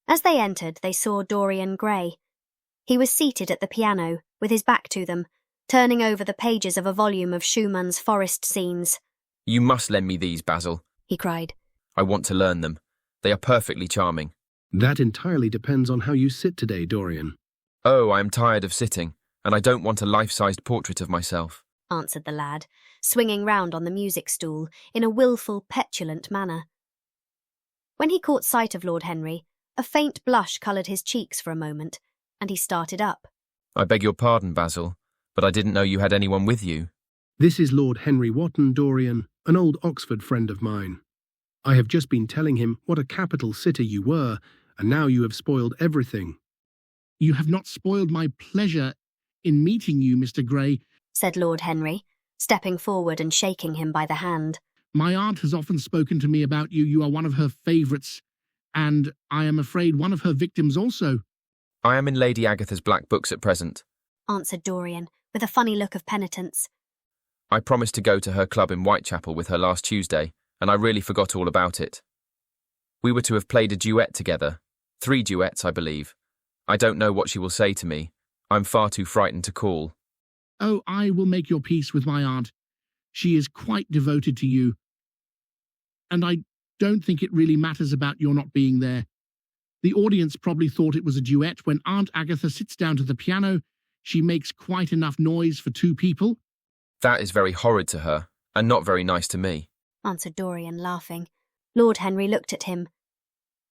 As they entered, they saw Dorian Gray. He was seated at the piano, with his back to them, turning over the pages of a volume of Schumann's forest scenes. "You must lend me these, Basil," he cried. "I want to learn them. They are perfectly charming." "That entirely depends on how you sit today, Dorian." "Oh, I am tired of sitting, and I don't want a life-sized portrait of myself," answered the lad, swinging round on the music stool in a wilful, petulant manner. When he caught sight of Lord Henry, a faint blush coloured his cheeks for a moment, and he started up. "I beg your pardon, Basil, but I didn't know you had anyone with you." "This is Lord Henry Wotton, Dorian, an old Oxford friend of mine. I have just been telling him what a capital sitter you were, and now you have spoiled everything." "You have not spoiled my pleasure in meeting you, Mr. Gray," said Lord Henry, stepping forward and shaking him by the hand. "My aunt has often spoken to me about you. You are one of her favourites, and I am afraid one of her victims also." "I am in Lady Agatha's black books at present," answered Dorian, with a funny look of penitence. "I promised to go to her club in Whitechapel with her last Tuesday, and I really forgot all about it. We were to have played a duet together. 3 duets, I believe. I don't know what she will say to me. I'm far too frightened to call." "Oh, I will make your peace with my aunt. She is quite devoted to you. And I don't think it really matters about your not being there. The audience probably thought it was a duet. When Aunt Agatha sits down to the piano, she makes quite enough noise for 2 people. "That is very horrid to her, and not very nice to me," answered Dorian, laughing. Lord Henry looked at him.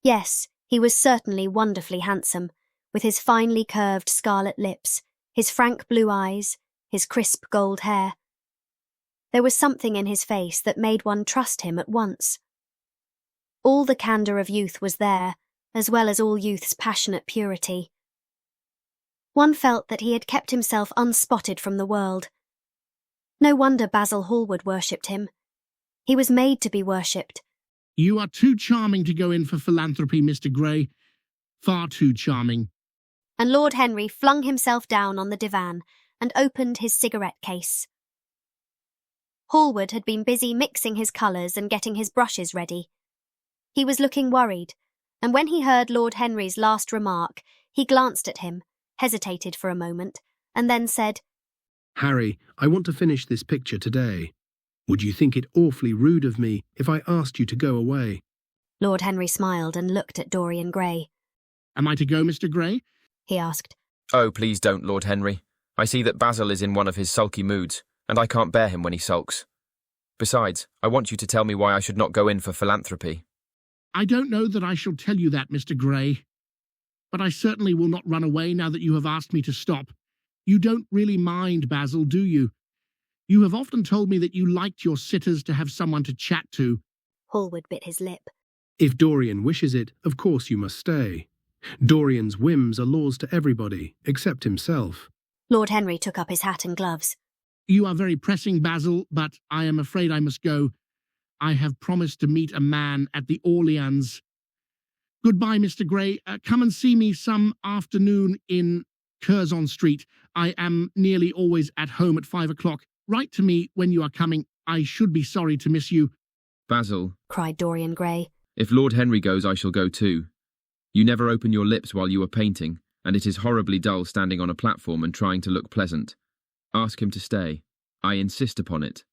Yes, he was certainly wonderfully handsome, with his finely curved scarlet lips, his frank blue eyes, his crisp gold hair. There was something in his face that made one trust him at once. All the candour of youth was there, as well as all youth's passionate purity. One felt that he had kept himself unspotted from the world. No wonder Basil Hallward worshipped him. He was made to be worshipped. "You are too charming to go in for philanthropy, Mr. Gray. Far too charming." And Lord Henry flung himself down on the divan and opened his cigarette case. Hallward had been busy mixing his colours and getting his brushes ready. He was looking worried, and when he heard Lord Henry's last remark, he glanced at him, hesitated for a moment, and then said, "Harry, I want to finish this picture today. Would you think it awfully rude of me if I asked you to go away?" Lord Henry smiled and looked at Dorian Gray. "Am I to go, Mr. Gray?" he asked. "Oh, please don't, Lord Henry. I see that Basil is in one of his sulky moods, and I can't bear him when he sulks. Besides, I want you to tell me why I should not go in for philanthropy." "I don't know that I shall tell you that, Mr. Gray. But I certainly will not run away now that you have asked me to stop. You don't really mind, Basil, do you? You have often told me that you liked your sitters to have someone to chat to." Hallward bit his lip. "If Dorian wishes it, of course you must stay. Dorian's whims are laws to everybody, except himself." Lord Henry took up his hat and gloves. "You are very pressing, Basil, but I am afraid I must go. I have promised to meet a man at the Orleans. Goodbye, Mr. Gray. Come and see me some afternoon in Curzon Street. I am nearly always at home at 5 o'clock. Write to me when you are coming. I should be sorry to miss you." "Basil," cried Dorian Gray. "if Lord Henry goes, I shall go too. You never open your lips while you are painting, and it is horribly dull standing on a platform and trying to look pleasant. Ask him to stay. I insist upon it."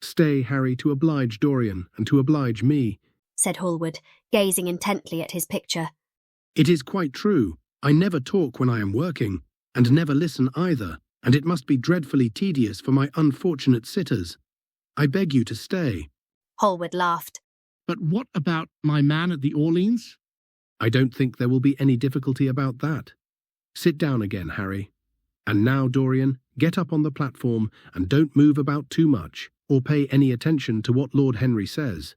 "Stay, Harry, to oblige Dorian, and to oblige me," said Hallward, gazing intently at his picture. "It is quite true. I never talk when I am working, and never listen either, and it must be dreadfully tedious for my unfortunate sitters. I beg you to stay." Hallward laughed. "But what about my man at the Orleans?" "I don't think there will be any difficulty about that. Sit down again, Harry. And now, Dorian, get up on the platform and don't move about too much, or pay any attention to what Lord Henry says.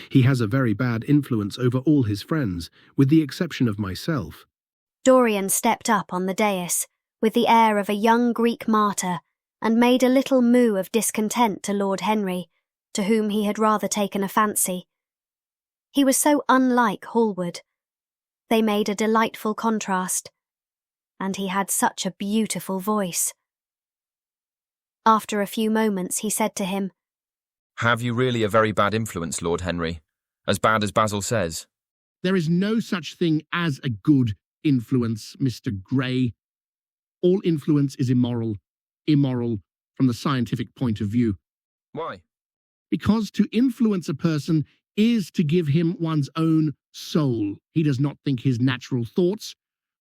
He has a very bad influence over all his friends, with the exception of myself." Dorian stepped up on the dais, with the air of a young Greek martyr, and made a little moue of discontent to Lord Henry, to whom he had rather taken a fancy. He was so unlike Hallward. They made a delightful contrast, and he had such a beautiful voice. After a few moments he said to him, "Have you really a very bad influence, Lord Henry? As bad as Basil says?" There is no such thing as a good influence, Mr. Gray. All influence is immoral from the scientific point of view. Why? Because to influence a person is to give him one's own soul. He does not think his natural thoughts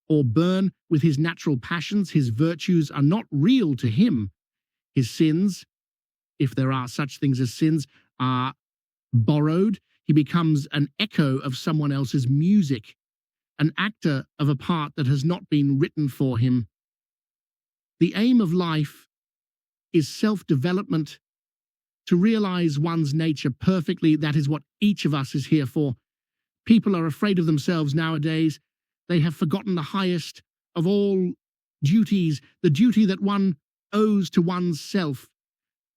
or burn with his natural passions. His virtues are not real to him. His sins, if there are such things as sins, are borrowed. He becomes an echo of someone else's music, an actor of a part that has not been written for him. The aim of life is self-development. To realize one's nature perfectly, that is what each of us is here for. People are afraid of themselves nowadays. They have forgotten the highest of all duties, the duty that one owes to one's self.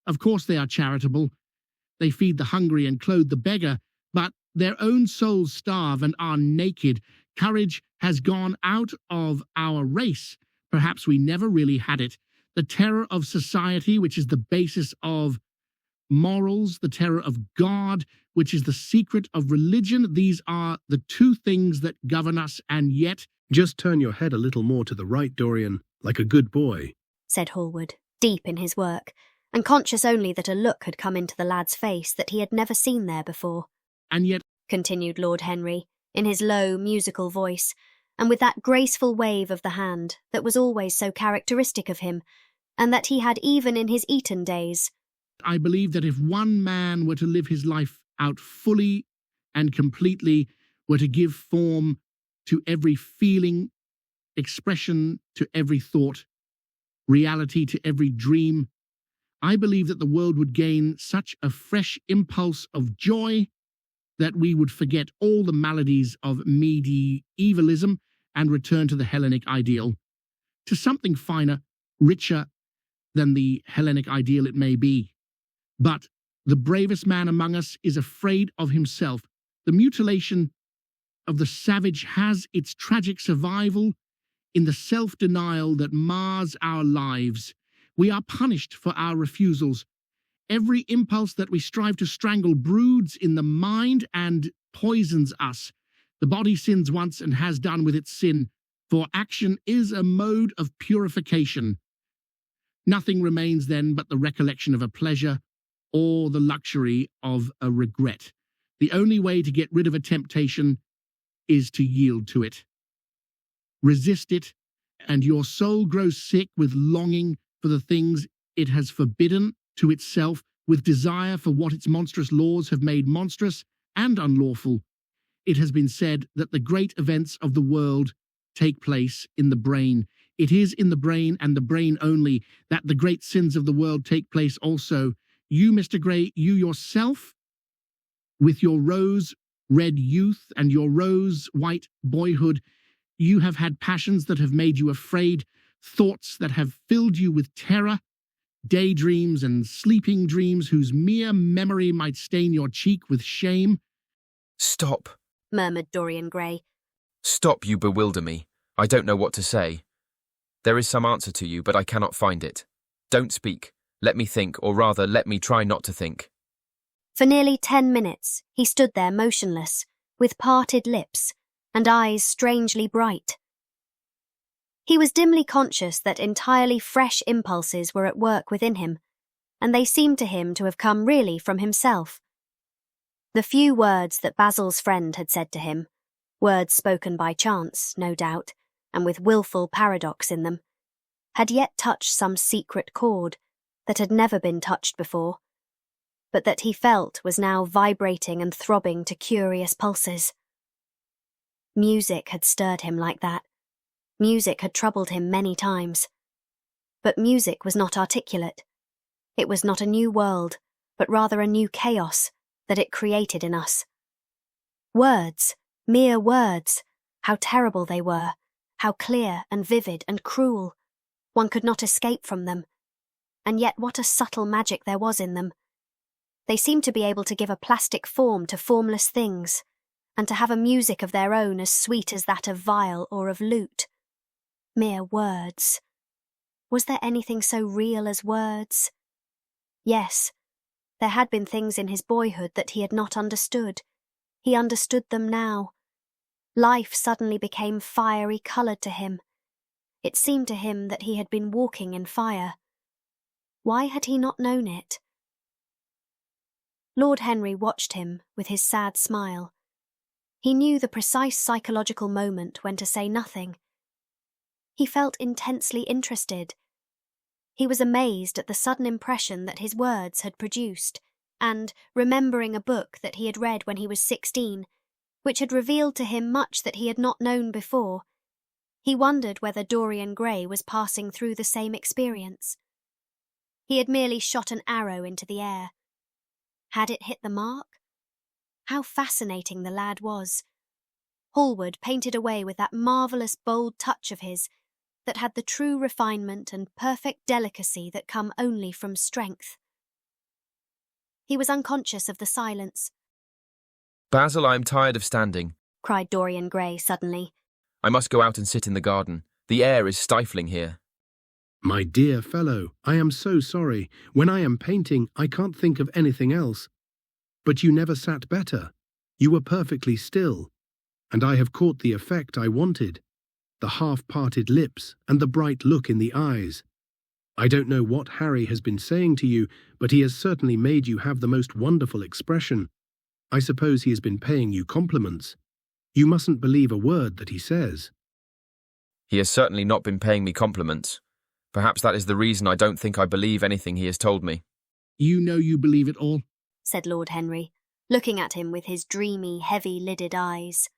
Of course they are charitable. They feed the hungry and clothe the beggar, but their own souls starve and are naked. Courage has gone out of our race. Perhaps we never really had it. The terror of society, which is the basis of morals, the terror of God, which is the secret of religion, these are the two things that govern us, and yet— Just turn your head a little more to the right, Dorian, like a good boy, said Hallward, deep in his work, and conscious only that a look had come into the lad's face that he had never seen there before. And yet, continued Lord Henry, in his low, musical voice, and with that graceful wave of the hand that was always so characteristic of him, and that he had even in his Eton days. I believe that if one man were to live his life out fully and completely, were to give form to every feeling, expression to every thought, reality to every dream, I believe that the world would gain such a fresh impulse of joy that we would forget all the maladies of medievalism and return to the Hellenic ideal, to something finer, richer than the Hellenic ideal it may be. But the bravest man among us is afraid of himself. The mutilation of the savage has its tragic survival in the self-denial that mars our lives. We are punished for our refusals. Every impulse that we strive to strangle broods in the mind and poisons us. The body sins once and has done with its sin, for action is a mode of purification. Nothing remains then but the recollection of a pleasure or the luxury of a regret. The only way to get rid of a temptation is to yield to it. Resist it, and your soul grows sick with longing for the things it has forbidden to itself, with desire for what its monstrous laws have made monstrous and unlawful. It has been said that the great events of the world take place in the brain. It is in the brain and the brain only that the great sins of the world take place also. You, Mr. Gray, you yourself, with your rose-red youth and your rose-white boyhood, you have had passions that have made you afraid, thoughts that have filled you with terror, daydreams and sleeping dreams whose mere memory might stain your cheek with shame. Stop, murmured Dorian Gray. Stop, you bewilder me. I don't know what to say. There is some answer to you, but I cannot find it. Don't speak. Let me think, or rather, let me try not to think. For nearly 10 minutes, he stood there motionless, with parted lips, and eyes strangely bright. He was dimly conscious that entirely fresh impulses were at work within him, and they seemed to him to have come really from himself. The few words that Basil's friend had said to him, words spoken by chance, no doubt, and with wilful paradox in them, had yet touched some secret chord that had never been touched before, but that he felt was now vibrating and throbbing to curious pulses. Music had stirred him like that. Music had troubled him many times. But music was not articulate. It was not a new world, but rather a new chaos that it created in us. Words, mere words, how terrible they were, how clear and vivid and cruel. One could not escape from them. And yet what a subtle magic there was in them. They seemed to be able to give a plastic form to formless things, and to have a music of their own as sweet as that of viol or of lute. Mere words. Was there anything so real as words? Yes, there had been things in his boyhood that he had not understood. He understood them now, Life suddenly became fiery coloured to him. It seemed to him that he had been walking in fire. Why had he not known it? Lord Henry watched him with his sad smile. He knew the precise psychological moment when to say nothing. He felt intensely interested. He was amazed at the sudden impression that his words had produced, and, remembering a book that he had read when he was 16, which had revealed to him much that he had not known before, he wondered whether Dorian Gray was passing through the same experience. He had merely shot an arrow into the air. Had it hit the mark? How fascinating the lad was. Hallward painted away with that marvellous bold touch of his that had the true refinement and perfect delicacy that come only from strength. He was unconscious of the silence. Basil, I am tired of standing, cried Dorian Gray suddenly. I must go out and sit in the garden. The air is stifling here. My dear fellow, I am so sorry. When I am painting, I can't think of anything else. But you never sat better. You were perfectly still. And I have caught the effect I wanted. The half-parted lips and the bright look in the eyes. I don't know what Harry has been saying to you, but he has certainly made you have the most wonderful expression. I suppose he has been paying you compliments. You mustn't believe a word that he says. He has certainly not been paying me compliments. Perhaps that is the reason I don't think I believe anything he has told me. You know you believe it all, said Lord Henry, looking at him with his dreamy, heavy-lidded eyes.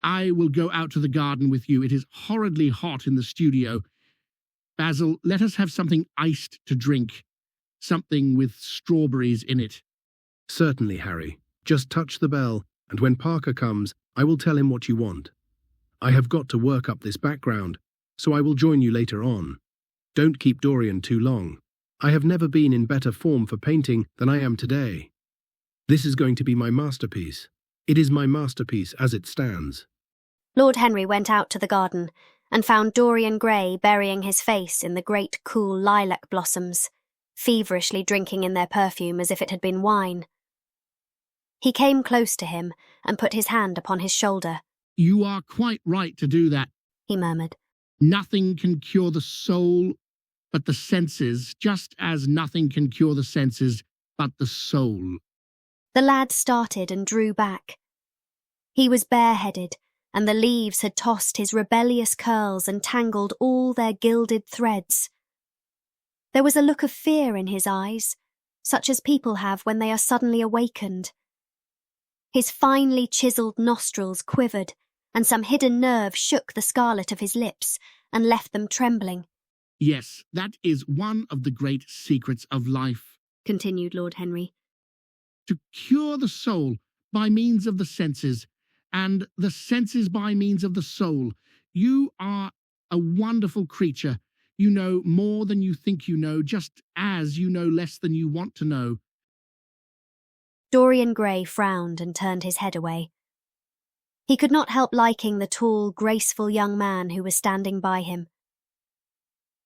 I will go out to the garden with you. It is horridly hot in the studio. Basil, let us have something iced to drink. Something with strawberries in it. Certainly, Harry. Just touch the bell, and when Parker comes, I will tell him what you want. I have got to work up this background, so I will join you later on. Don't keep Dorian too long. I have never been in better form for painting than I am today. This is going to be my masterpiece. It is my masterpiece as it stands. Lord Henry went out to the garden and found Dorian Gray burying his face in the great cool lilac blossoms, feverishly drinking in their perfume as if it had been wine. He came close to him and put his hand upon his shoulder. You are quite right to do that, he murmured. Nothing can cure the soul but the senses, just as nothing can cure the senses but the soul. The lad started and drew back. He was bareheaded, and the leaves had tossed his rebellious curls and tangled all their gilded threads. There was a look of fear in his eyes, such as people have when they are suddenly awakened. His finely chiselled nostrils quivered, and some hidden nerve shook the scarlet of his lips and left them trembling. Yes, that is one of the great secrets of life, continued Lord Henry. To cure the soul by means of the senses, and the senses by means of the soul. You are a wonderful creature. You know more than you think you know, just as you know less than you want to know. Dorian Gray frowned and turned his head away. He could not help liking the tall, graceful young man who was standing by him.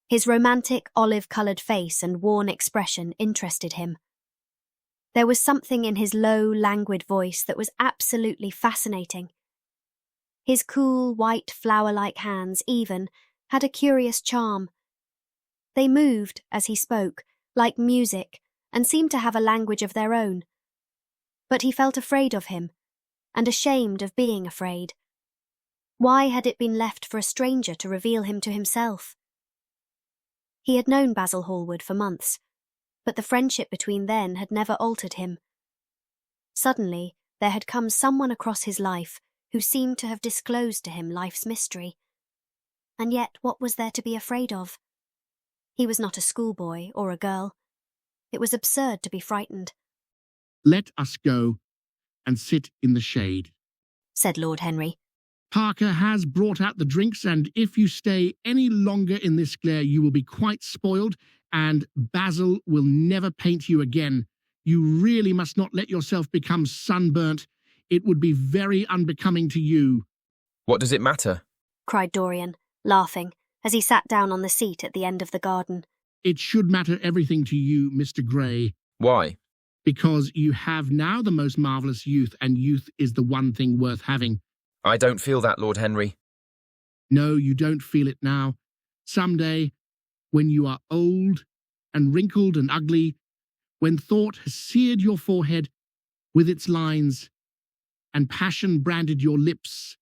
His romantic, olive-coloured face and worn expression interested him. There was something in his low, languid voice that was absolutely fascinating. His cool, white, flower-like hands, even, had a curious charm. They moved, as he spoke, like music, and seemed to have a language of their own. But he felt afraid of him, and ashamed of being afraid. Why had it been left for a stranger to reveal him to himself? He had known Basil Hallward for months, but the friendship between them had never altered him. Suddenly, there had come someone across his life who seemed to have disclosed to him life's mystery. And yet, what was there to be afraid of? He was not a schoolboy or a girl. It was absurd to be frightened. Let us go and sit in the shade, said Lord Henry. Parker has brought out the drinks, and if you stay any longer in this glare, you will be quite spoiled, and Basil will never paint you again. You really must not let yourself become sunburnt. It would be very unbecoming to you. What does it matter? Cried Dorian, laughing, as he sat down on the seat at the end of the garden. It should matter everything to you, Mr. Gray. Why? Because you have now the most marvellous youth, and youth is the one thing worth having. I don't feel that, Lord Henry. No, you don't feel it now. Someday, when you are old and wrinkled and ugly, when thought has seared your forehead with its lines and passion branded your lips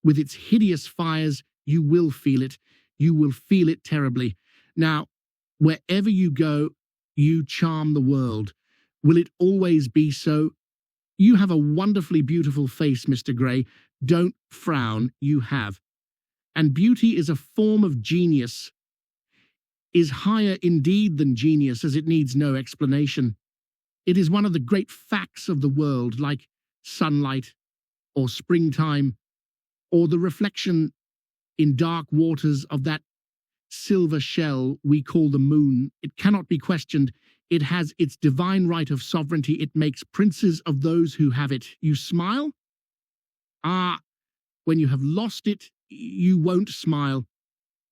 with its hideous fires, you will feel it. You will feel it terribly. Now, wherever you go, you charm the world. Will it always be so? You have a wonderfully beautiful face, Mr. Gray. Don't frown, you have. And beauty is a form of genius, is higher indeed than genius, as it needs no explanation. It is one of the great facts of the world, like sunlight, or springtime, or the reflection in dark waters of that silver shell we call the moon. It cannot be questioned. It has its divine right of sovereignty. It makes princes of those who have it. You smile? Ah, when you have lost it, you won't smile.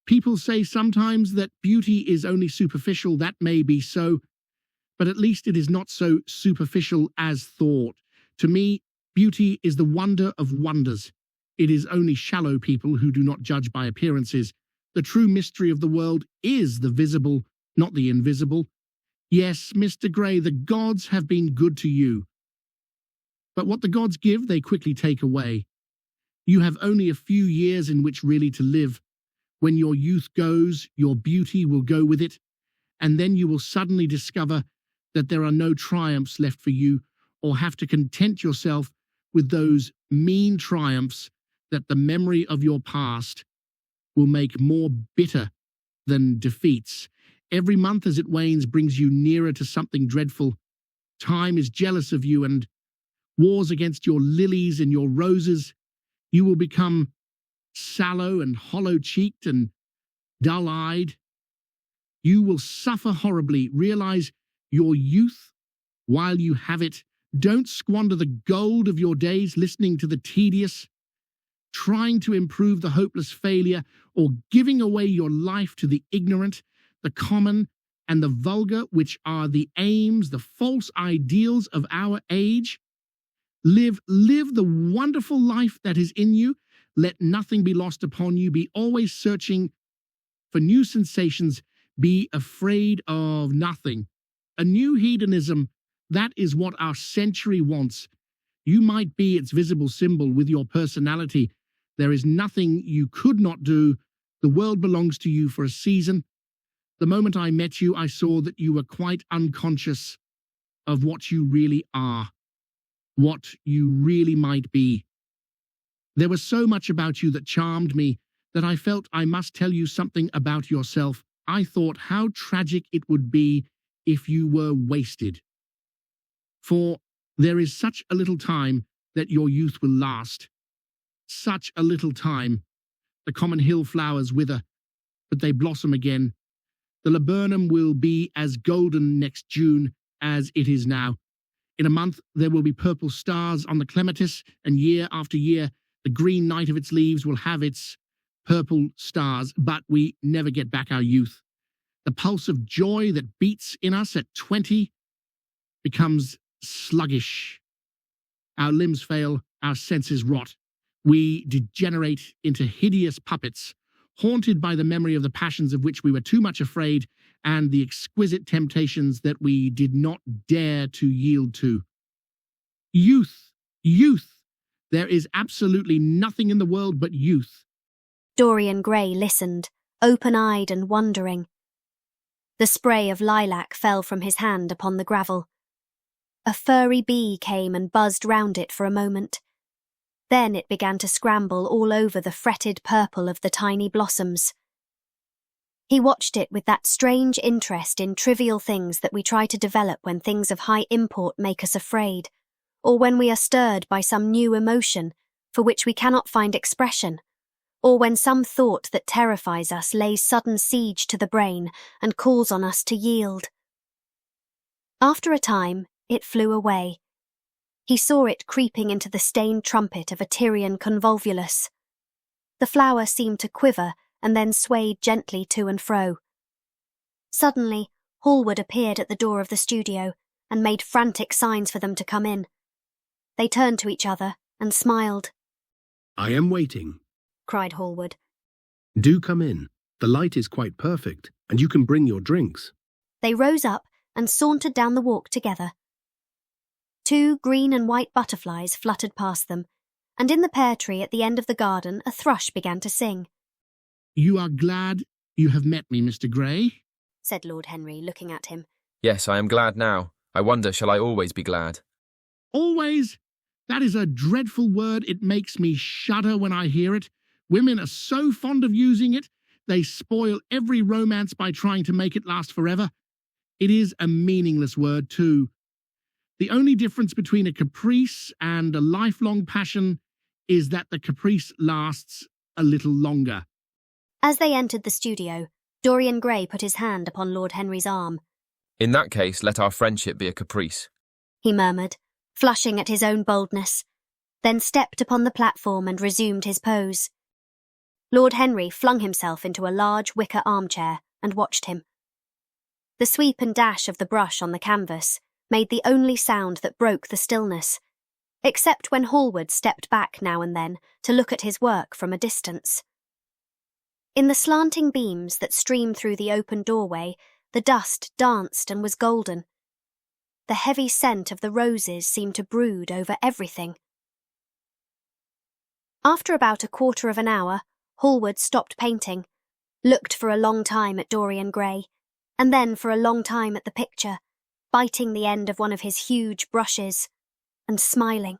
People say sometimes that beauty is only superficial. That may be so, but at least it is not so superficial as thought. To me, beauty is the wonder of wonders. It is only shallow people who do not judge by appearances. The true mystery of the world is the visible, not the invisible. Yes, Mr. Gray, the gods have been good to you. But what the gods give, they quickly take away. You have only a few years in which really to live. When your youth goes, your beauty will go with it, and then you will suddenly discover that there are no triumphs left for you, or have to content yourself with those mean triumphs that the memory of your past will make more bitter than defeats. Every month as it wanes brings you nearer to something dreadful. Time is jealous of you and wars against your lilies and your roses. You will become sallow and hollow-cheeked and dull-eyed. You will suffer horribly. Realize your youth while you have it. Don't squander the gold of your days listening to the tedious, trying to improve the hopeless failure, or giving away your life to the ignorant, the common, and the vulgar, which are the aims, the false ideals of our age. Live the wonderful life that is in you. Let nothing be lost upon you. Be always searching for new sensations. Be afraid of nothing. A new hedonism, that is what our century wants. You might be its visible symbol with your personality. There is nothing you could not do. The world belongs to you for a season. The moment I met you, I saw that you were quite unconscious of what you really are, what you really might be. There was so much about you that charmed me that I felt I must tell you something about yourself. I thought how tragic it would be if you were wasted. For there is such a little time that your youth will last. Such a little time. The common hill flowers wither, but they blossom again. The laburnum will be as golden next June as it is now. In a month, there will be purple stars on the clematis, and year after year, the green night of its leaves will have its purple stars, but we never get back our youth. The pulse of joy that beats in us at 20 becomes sluggish. Our limbs fail, our senses rot. We degenerate into hideous puppets, haunted by the memory of the passions of which we were too much afraid and the exquisite temptations that we did not dare to yield to. Youth, youth. There is absolutely nothing in the world but youth. Dorian Gray listened, open-eyed and wondering. The spray of lilac fell from his hand upon the gravel. A furry bee came and buzzed round it for a moment. Then it began to scramble all over the fretted purple of the tiny blossoms. He watched it with that strange interest in trivial things that we try to develop when things of high import make us afraid, or when we are stirred by some new emotion for which we cannot find expression, or when some thought that terrifies us lays sudden siege to the brain and calls on us to yield. After a time, it flew away. He saw it creeping into the stained trumpet of a Tyrian convolvulus. The flower seemed to quiver and then swayed gently to and fro. Suddenly, Hallward appeared at the door of the studio and made frantic signs for them to come in. They turned to each other and smiled. I am waiting. cried Hallward. Do come in. The light is quite perfect, and you can bring your drinks. They rose up and sauntered down the walk together. 2 green and white butterflies fluttered past them, and in the pear tree at the end of the garden a thrush began to sing. You are glad you have met me, Mr. Gray? Said Lord Henry, looking at him. Yes, I am glad now. I wonder, shall I always be glad? Always? That is a dreadful word. It makes me shudder when I hear it. Women are so fond of using it. They spoil every romance by trying to make it last forever. It is a meaningless word, too. The only difference between a caprice and a lifelong passion is that the caprice lasts a little longer. As they entered the studio, Dorian Gray put his hand upon Lord Henry's arm. In that case, let our friendship be a caprice. He murmured, flushing at his own boldness, then stepped upon the platform and resumed his pose. Lord Henry flung himself into a large wicker armchair and watched him. The sweep and dash of the brush on the canvas made the only sound that broke the stillness, except when Hallward stepped back now and then to look at his work from a distance. In the slanting beams that streamed through the open doorway, the dust danced and was golden. The heavy scent of the roses seemed to brood over everything. After about a quarter of an hour, Hallward stopped painting, looked for a long time at Dorian Gray, and then for a long time at the picture, biting the end of one of his huge brushes, and smiling.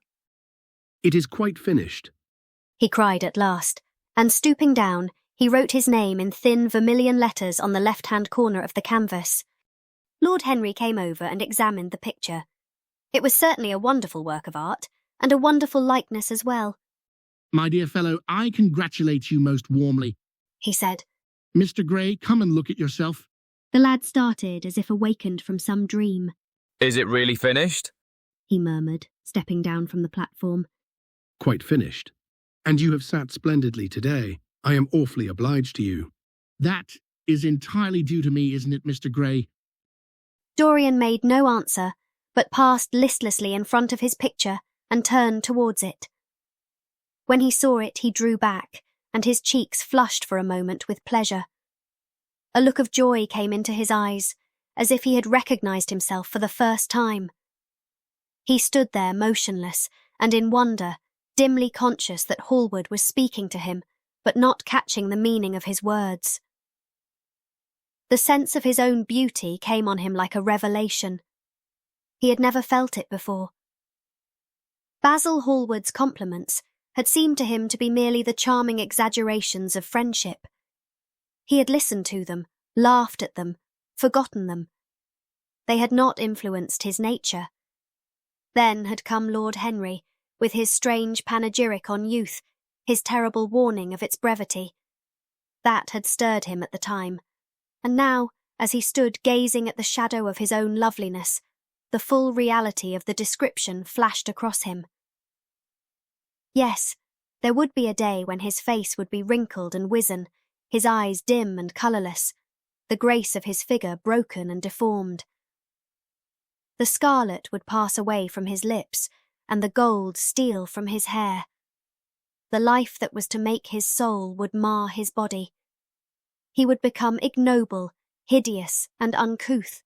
It is quite finished. He cried at last, and stooping down, he wrote his name in thin vermilion letters on the left-hand corner of the canvas. Lord Henry came over and examined the picture. It was certainly a wonderful work of art, and a wonderful likeness as well. My dear fellow, I congratulate you most warmly, he said. Mr. Gray, come and look at yourself. The lad started as if awakened from some dream. Is it really finished? He murmured, stepping down from the platform. Quite finished. And you have sat splendidly today. I am awfully obliged to you. That is entirely due to me, isn't it, Mr. Gray? Dorian made no answer, but passed listlessly in front of his picture and turned towards it. When he saw it, he drew back, and his cheeks flushed for a moment with pleasure. A look of joy came into his eyes, as if he had recognized himself for the first time. He stood there motionless and in wonder, dimly conscious that Hallward was speaking to him, but not catching the meaning of his words. The sense of his own beauty came on him like a revelation. He had never felt it before. Basil Hallward's compliments had seemed to him to be merely the charming exaggerations of friendship. He had listened to them, laughed at them, forgotten them. They had not influenced his nature. Then had come Lord Henry, with his strange panegyric on youth, his terrible warning of its brevity. That had stirred him at the time, and now, as he stood gazing at the shadow of his own loveliness, the full reality of the description flashed across him. Yes, there would be a day when his face would be wrinkled and wizen, his eyes dim and colourless, the grace of his figure broken and deformed. The scarlet would pass away from his lips, and the gold steal from his hair. The life that was to make his soul would mar his body. He would become ignoble, hideous, and uncouth.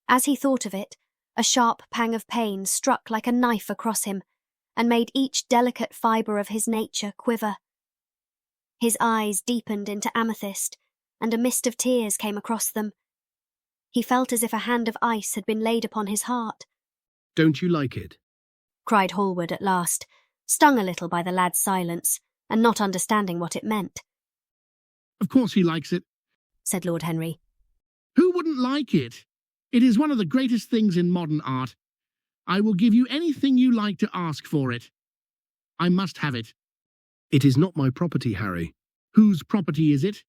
As he thought of it, a sharp pang of pain struck like a knife across him, and made each delicate fibre of his nature quiver. His eyes deepened into amethyst, and a mist of tears came across them. He felt as if a hand of ice had been laid upon his heart. Don't you like it? Cried Hallward at last, stung a little by the lad's silence, and not understanding what it meant. Of course he likes it, said Lord Henry. Who wouldn't like it? It is one of the greatest things in modern art. I will give you anything you like to ask for it. I must have it. It is not my property, Harry. Whose property is it?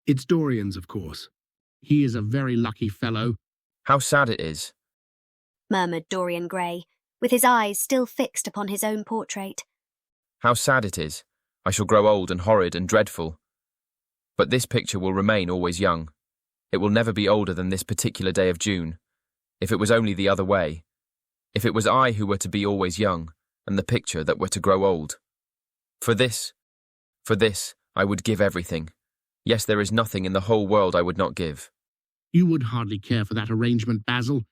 It's Dorian's, of course. He is a very lucky fellow. How sad it is, murmured Dorian Gray, with his eyes still fixed upon his own portrait. How sad it is. I shall grow old and horrid and dreadful. But this picture will remain always young. It will never be older than this particular day of June. If it was only the other way. If it was I who were to be always young, and the picture that were to grow old. For this, I would give everything. Yes, there is nothing in the whole world I would not give. You would hardly care for that arrangement, Basil.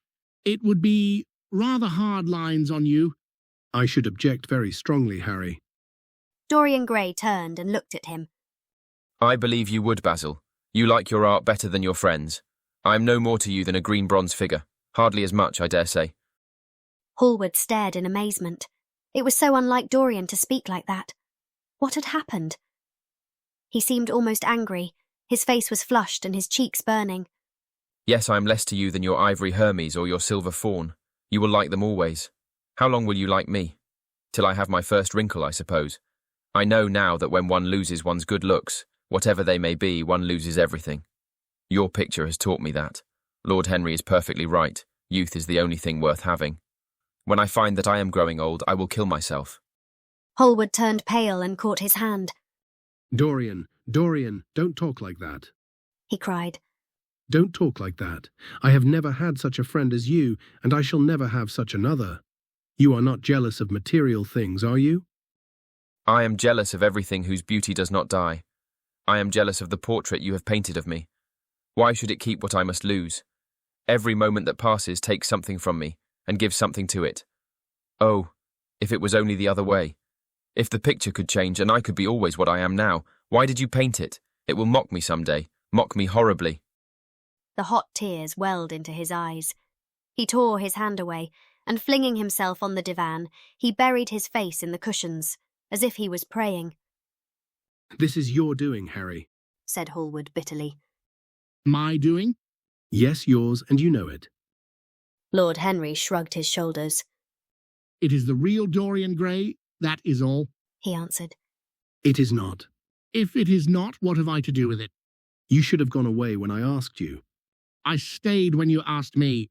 It would be rather hard lines on you. I should object very strongly, Harry. Dorian Gray turned and looked at him. I believe you would, Basil. You like your art better than your friends. I am no more to you than a green bronze figure. Hardly as much, I dare say. Hallward stared in amazement. It was so unlike Dorian to speak like that. What had happened? He seemed almost angry. His face was flushed and his cheeks burning. Yes, I am less to you than your ivory Hermes or your silver fawn. You will like them always. How long will you like me? Till I have my first wrinkle, I suppose. I know now that when one loses one's good looks, whatever they may be, one loses everything. Your picture has taught me that. Lord Henry is perfectly right. Youth is the only thing worth having. When I find that I am growing old, I will kill myself. Hallward turned pale and caught his hand. Dorian, don't talk like that. He cried. Don't talk like that. I have never had such a friend as you, and I shall never have such another. You are not jealous of material things, are you? I am jealous of everything whose beauty does not die. I am jealous of the portrait you have painted of me. Why should it keep what I must lose? Every moment that passes takes something from me, and gives something to it. Oh, if it was only the other way. If the picture could change and I could be always what I am now, why did you paint it? It will mock me some day, mock me horribly. The hot tears welled into his eyes. He tore his hand away, and flinging himself on the divan, he buried his face in the cushions, as if he was praying. This is your doing, Harry, said Hallward bitterly. My doing? Yes, yours, and you know it. Lord Henry shrugged his shoulders. It is the real Dorian Gray, that is all. He answered. It is not. If it is not, what have I to do with it? You should have gone away when I asked you. I stayed when you asked me.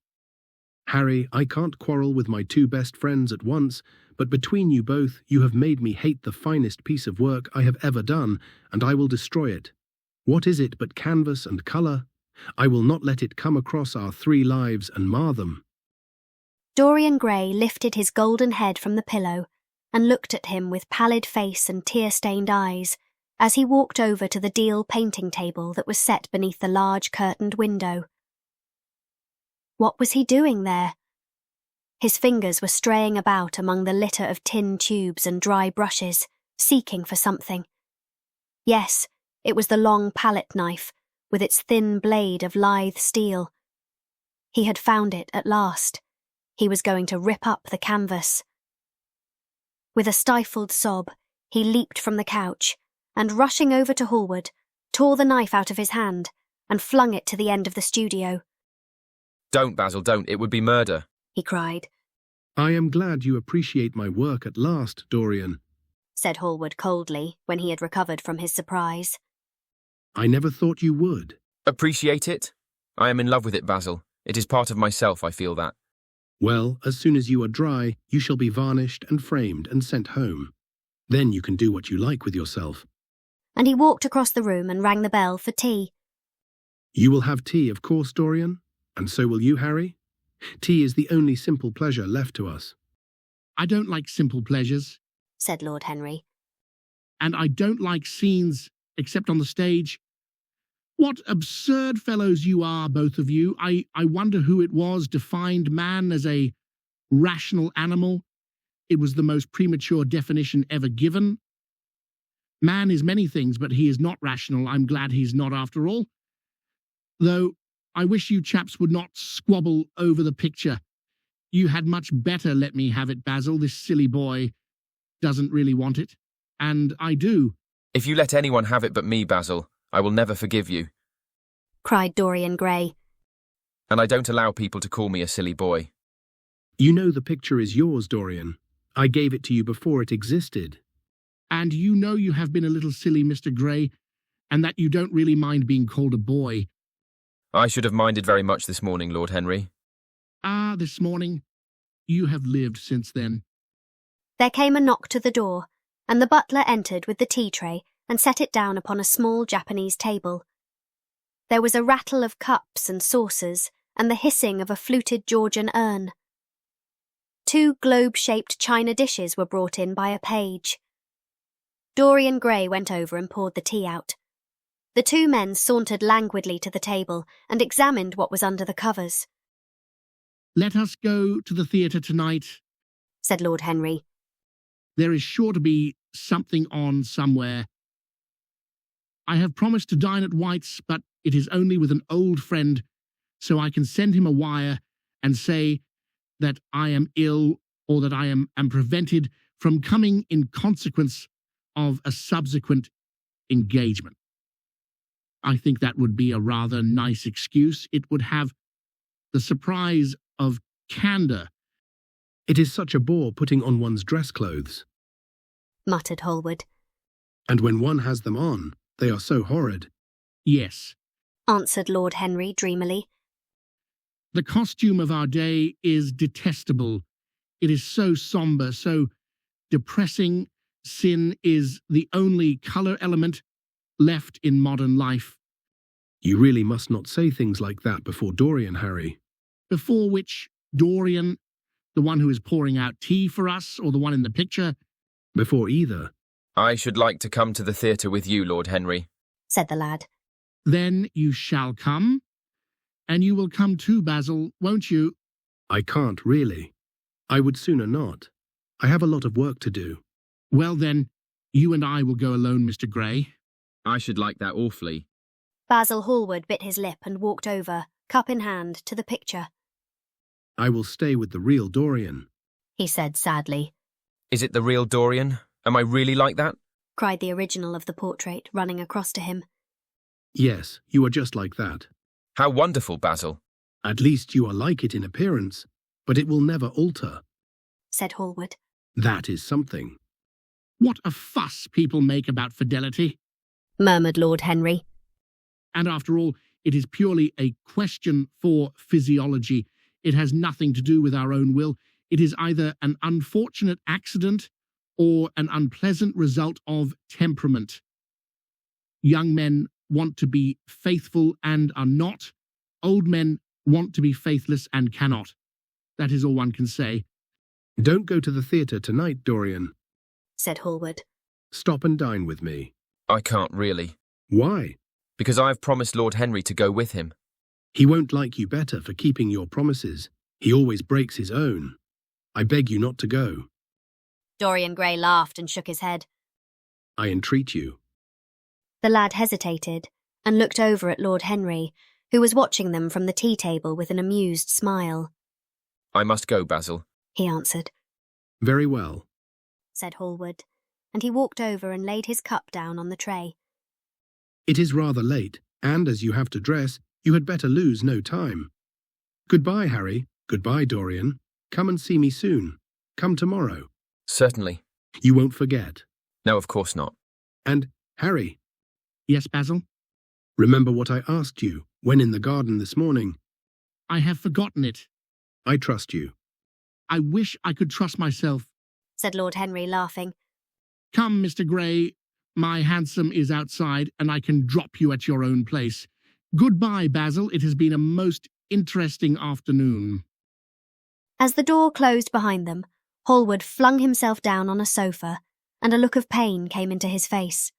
Harry, I can't quarrel with my two best friends at once, but between you both, you have made me hate the finest piece of work I have ever done, and I will destroy it. What is it but canvas and colour? I will not let it come across our 3 lives and mar them. Dorian Gray lifted his golden head from the pillow and looked at him with pallid face and tear-stained eyes as he walked over to the deal painting table that was set beneath the large curtained window. What was he doing there? His fingers were straying about among the litter of tin tubes and dry brushes, seeking for something. Yes, it was the long palette knife, with its thin blade of lithe steel. He had found it at last. He was going to rip up the canvas. With a stifled sob, he leaped from the couch and, rushing over to Hallward, tore the knife out of his hand and flung it to the end of the studio. Don't, Basil, don't. It would be murder, he cried. I am glad you appreciate my work at last, Dorian, said Hallward coldly when he had recovered from his surprise. I never thought you would. Appreciate it? I am in love with it, Basil. It is part of myself, I feel that. Well, as soon as you are dry, you shall be varnished and framed and sent home. Then you can do what you like with yourself. And he walked across the room and rang the bell for tea. You will have tea, of course, Dorian, and so will you, Harry. Tea is the only simple pleasure left to us. I don't like simple pleasures, said Lord Henry. And I don't like scenes, except on the stage. What absurd fellows you are, both of you. I wonder who it was defined man as a rational animal. It was the most premature definition ever given. Man is many things, but he is not rational. I'm glad he's not after all. Though I wish you chaps would not squabble over the picture. You had much better let me have it, Basil. This silly boy doesn't really want it. And I do. If you let anyone have it but me, Basil, I will never forgive you, cried Dorian Gray. And I don't allow people to call me a silly boy. You know the picture is yours, Dorian. I gave it to you before it existed. And you know you have been a little silly, Mr. Gray, and that you don't really mind being called a boy. I should have minded very much this morning, Lord Henry. Ah, this morning. You have lived since then. There came a knock to the door, and the butler entered with the tea tray and set it down upon a small Japanese table. There was a rattle of cups and saucers and the hissing of a fluted Georgian urn. 2 globe-shaped china dishes were brought in by a page. Dorian Gray went over and poured the tea out. The two men sauntered languidly to the table and examined what was under the covers. "Let us go to the theatre tonight," said Lord Henry. "There is sure to be something on somewhere. I have promised to dine at White's, but it is only with an old friend, so I can send him a wire and say that I am ill or that I am prevented from coming in consequence of a subsequent engagement. I think that would be a rather nice excuse. It would have the surprise of candour." It is such a bore putting on one's dress clothes. Muttered Hallward. And when one has them on, they are so horrid. "Yes, Answered Lord Henry dreamily. the costume of our day is detestable. It is so sombre, so depressing. Sin is the only colour element left in modern life." You really must not say things like that before Dorian, Harry. "Before which Dorian, the one who is pouring out tea for us, or the one in the picture?" Before either. I should like to come to the theatre with you, Lord Henry. Said the lad. "Then you shall come. And you will come too, Basil, won't you?" I can't really. I would sooner not. I have a lot of work to do. "Well then, you and I will go alone, Mr. Gray." I should like that awfully. Basil Hallward bit his lip and walked over, cup in hand, to the picture. I will stay with the real Dorian. He said sadly. Is it the real Dorian? Am I really like that? Cried the original of the portrait, running across to him. Yes, you are just like that. How wonderful, Basil. At least you are like it in appearance, but it will never alter. Said Hallward. That is something. "What a fuss people make about fidelity." Murmured Lord Henry. "And after all, it is purely a question for physiology. It has nothing to do with our own will. It is either an unfortunate accident or an unpleasant result of temperament. Young men want to be faithful and are not. Old men want to be faithless and cannot. That is all one can say." Don't go to the theatre tonight, Dorian. Said Hallward. Stop and dine with me. I can't really. Why? Because I have promised Lord Henry to go with him. He won't like you better for keeping your promises. He always breaks his own. I beg you not to go. Dorian Gray laughed and shook his head. I entreat you. The lad hesitated and looked over at Lord Henry, who was watching them from the tea table with an amused smile. I must go, Basil. He answered. Very well, Said Hallward, and he walked over and laid his cup down on the tray. It is rather late, and as you have to dress, you had better lose no time. Goodbye, Harry. Goodbye, Dorian. Come and see me soon. Come tomorrow. Certainly. You won't forget. No, of course not. And, Harry, "Yes, Basil?" remember what I asked you when in the garden this morning. "I have forgotten it. I trust you. I wish I could trust myself. Said Lord Henry, laughing. Come, Mr. Gray. My hansom is outside, and I can drop you at your own place. Goodbye, Basil. It has been a most interesting afternoon." As the door closed behind them, Hallward flung himself down on a sofa, and a look of pain came into his face.